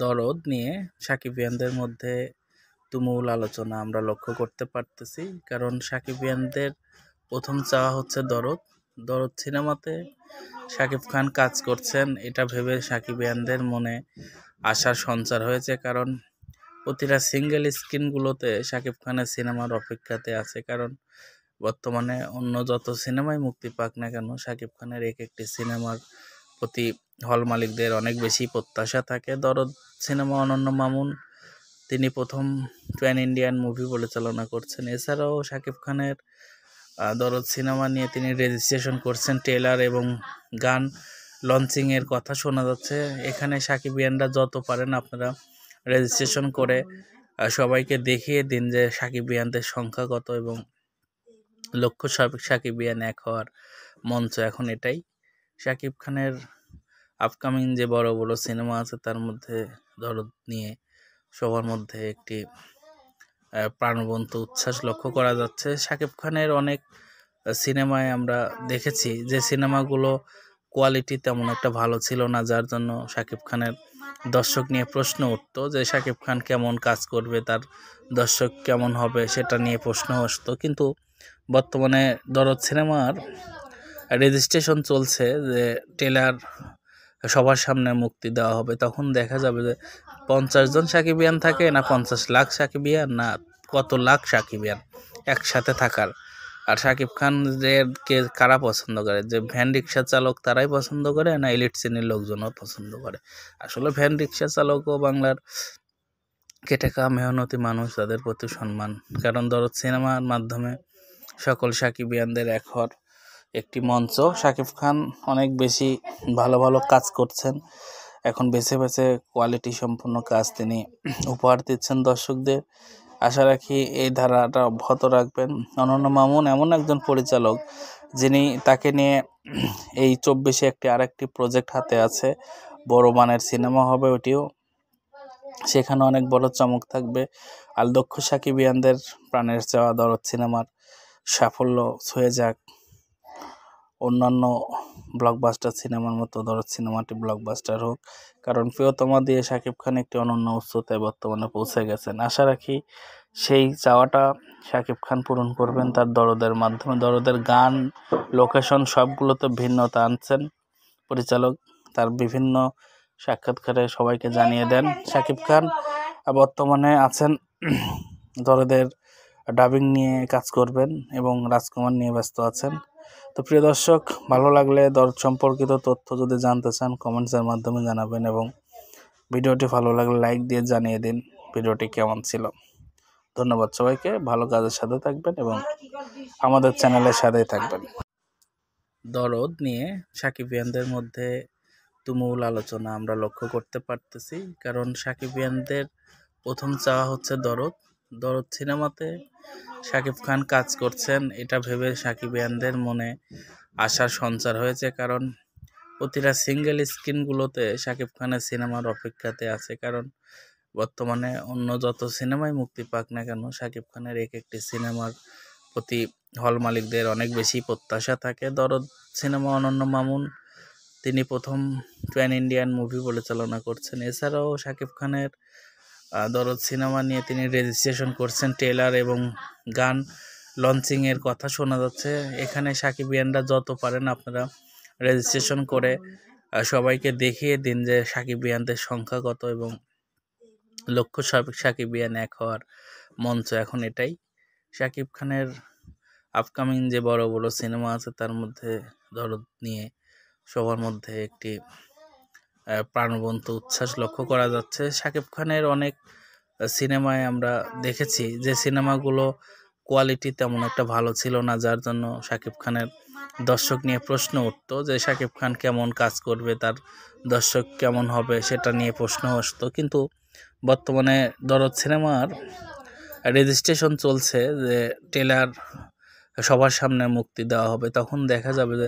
দরদ নিয়ে সাকিবিয়ানদের মধ্যে তুমুল আলোচনা আমরা লক্ষ্য করতে পারতেছি। কারণ সাকিবিয়ানদের প্রথম চাওয়া হচ্ছে দরদ। দরদ সিনেমাতে শাকিব খান কাজ করছেন, এটা ভেবে সাকিবিয়ানদের মনে আশার সঞ্চার হয়েছে। কারণ প্রতিটা সিঙ্গেল স্ক্রিনগুলোতে শাকিব খানের সিনেমার অপেক্ষাতে আছে। কারণ বর্তমানে অন্য যত সিনেমাই মুক্তি পাক না কেন, শাকিব খানের এক একটি সিনেমার প্রতি হল মালিকদের অনেক বেশি প্রত্যাশা থাকে। দরদ সিনেমা অনন্য মামুন তিনি প্রথম প্যান ইন্ডিয়ান মুভি পরিচালনা করছেন। এছাড়াও শাকিব খানের দরদ সিনেমা নিয়ে তিনি রেজিস্ট্রেশন করছেন। ট্রেলার এবং গান লঞ্চিংয়ের কথা শোনা যাচ্ছে। এখানে সাকিবিয়ানরা যত পারেন আপনারা রেজিস্ট্রেশন করে সবাইকে দেখিয়ে দিন যে সাকিবিয়ানদের সংখ্যা কত এবং লক্ষ সাকিবিয়ান এক হওয়ার মঞ্চ এখন এটাই। শাকিব খানের আপকামিং যে বড় বড় সিনেমা আছে তার মধ্যে দরদ নিয়ে সবার মধ্যে একটি প্রাণবন্ত উচ্ছ্বাস লক্ষ্য করা যাচ্ছে। শাকিব খানের অনেক সিনেমায় আমরা দেখেছি যে সিনেমাগুলো কোয়ালিটি তেমন একটা ভালো ছিল না, যার জন্য শাকিব খানের দর্শক নিয়ে প্রশ্ন উঠতো যে শাকিব খান কেমন কাজ করবে, তার দর্শক কেমন হবে সেটা নিয়ে প্রশ্ন আসতো। কিন্তু বর্তমানে দরদ সিনেমার রেজিস্ট্রেশন চলছে যে ট্রেলার সবার সামনে মুক্তি দেওয়া হবে। তখন দেখা যাবে যে 50 জন সাকিবিয়ান থাকে না 50 লাখ সাকিবিয়ান না কত লাখ সাকিবিয়ান একসাথে থাকার। আর শাকিব খান কে কারা পছন্দ করে, যে ভ্যান রিক্সা চালক তারাই পছন্দ করে না এলিট শ্রেণীর লোকজনও পছন্দ করে? আসলে ভ্যান রিক্সা চালকও বাংলার খেটে খাওয়া মেহনতি মানুষ, তাদের প্রতি সম্মান। কারণ দরদ সিনেমার মাধ্যমে সকল সাকিবিয়ানদের এক হওয়ার একটি মঞ্চ। শাকিব খান অনেক বেশি ভালো ভালো কাজ করছেন, এখন বেছে বেছে কোয়ালিটি সম্পন্ন কাজ তিনি উপহার দিচ্ছেন দর্শকদের। আশা রাখি এই ধারাটা অব্যাহত রাখবেন। অনন্য মামুন এমন একজন পরিচালক যিনি তাকে নিয়ে এই 24-এ আরেকটি প্রজেক্ট হাতে আছে, বড় মানের সিনেমা হবে ওটিও, সেখানে অনেক বড় চমক থাকবে। আর দক্ষ সাকিবিয়ানদের প্রাণের চাওয়া দরদ সিনেমার সাফল্য ছুঁয়ে যাক, অন্যান্য ব্লকবাস্টার সিনেমার মতো দরদ সিনেমাটি ব্লকবাস্টার হোক। কারণ প্রিয়তমা দিয়ে শাকিব খান একটি অনন্য উচ্চতায় বর্তমানে পৌঁছে গেছেন। আশা রাখি সেই চাওয়াটা শাকিব খান পূরণ করবেন তার দরদের মাধ্যমে। দরদের গান, লোকেশন সবগুলোতে ভিন্নতা আনছেন পরিচালক। তার বিভিন্ন সাক্ষাৎকারে সবাইকে জানিয়ে দেন শাকিব খান বর্তমানে আছেন দরদের ডাবিং নিয়ে কাজ করবেন এবং রাজকুমার নিয়ে ব্যস্ত আছেন। তো প্রিয় দর্শক, ভালো লাগলে দরদ সম্পর্কিত তথ্য যদি জানতে চান কমেন্টসের মাধ্যমে জানাবেন এবং ভিডিওটি ভালো লাগলে লাইক দিয়ে জানিয়ে দিন ভিডিওটি কেমন ছিল। ধন্যবাদ সবাইকে। ভালো কাজের সাথে থাকবেন এবং আমাদের চ্যানেলের সাথেই থাকবেন। দরদ নিয়ে সাকিবিয়ানদের মধ্যে তুমুল আলোচনা আমরা লক্ষ্য করতে পারতেছি। কারণ সাকিবিয়ানদের প্রথম চাওয়া হচ্ছে দরদ। দরদ সিনেমাতে শাকিব খান কাজ করছেন, এটা ভেবে সাকিবিয়ানদের মনে আশার সঞ্চার হয়েছে। কারণ প্রতিটা সিঙ্গেল স্ক্রিনগুলোতে শাকিব খানের সিনেমার অপেক্ষাতে আছে। কারণ বর্তমানে অন্য যত সিনেমাই মুক্তি পাক না কেন, শাকিব খানের এক একটি সিনেমার প্রতি হল মালিকদের অনেক বেশি প্রত্যাশা থাকে। দরদ সিনেমা অনন্য মামুন তিনি প্রথম প্যান ইন্ডিয়ান মুভি পরিচালনা করছেন। এছাড়াও শাকিব খানের দরদ সিনেমা নিয়ে তিনি রেজিস্ট্রেশন করছেন। ট্রেলার এবং গান লঞ্চিংয়ের কথা শোনা যাচ্ছে। এখানে সাকিবিয়ানরা যত পারেন আপনারা রেজিস্ট্রেশন করে সবাইকে দেখিয়ে দিন যে সাকিবিয়ানদের সংখ্যা কত এবং লক্ষ সাকিবিয়ান এক হওয়ার মঞ্চ এখন এটাই। শাকিব খানের আপকামিং যে বড় বড় সিনেমা আছে তার মধ্যে দরদ নিয়ে সবার মধ্যে একটি প্রাণবন্ত উচ্ছ্বাস লক্ষ্য করা যাচ্ছে। শাকিব খানের অনেক সিনেমায় আমরা দেখেছি যে সিনেমাগুলো কোয়ালিটি তেমন একটা ভালো ছিল না, যার জন্য শাকিব খানের দর্শক নিয়ে প্রশ্ন উঠতো যে শাকিব খান কেমন কাজ করবে, তার দর্শক কেমন হবে সেটা নিয়ে প্রশ্ন আসতো। কিন্তু বর্তমানে দরদ সিনেমার রেজিস্ট্রেশন চলছে যে ট্রেলার সবার সামনে মুক্তি দেওয়া হবে। তখন দেখা যাবে যে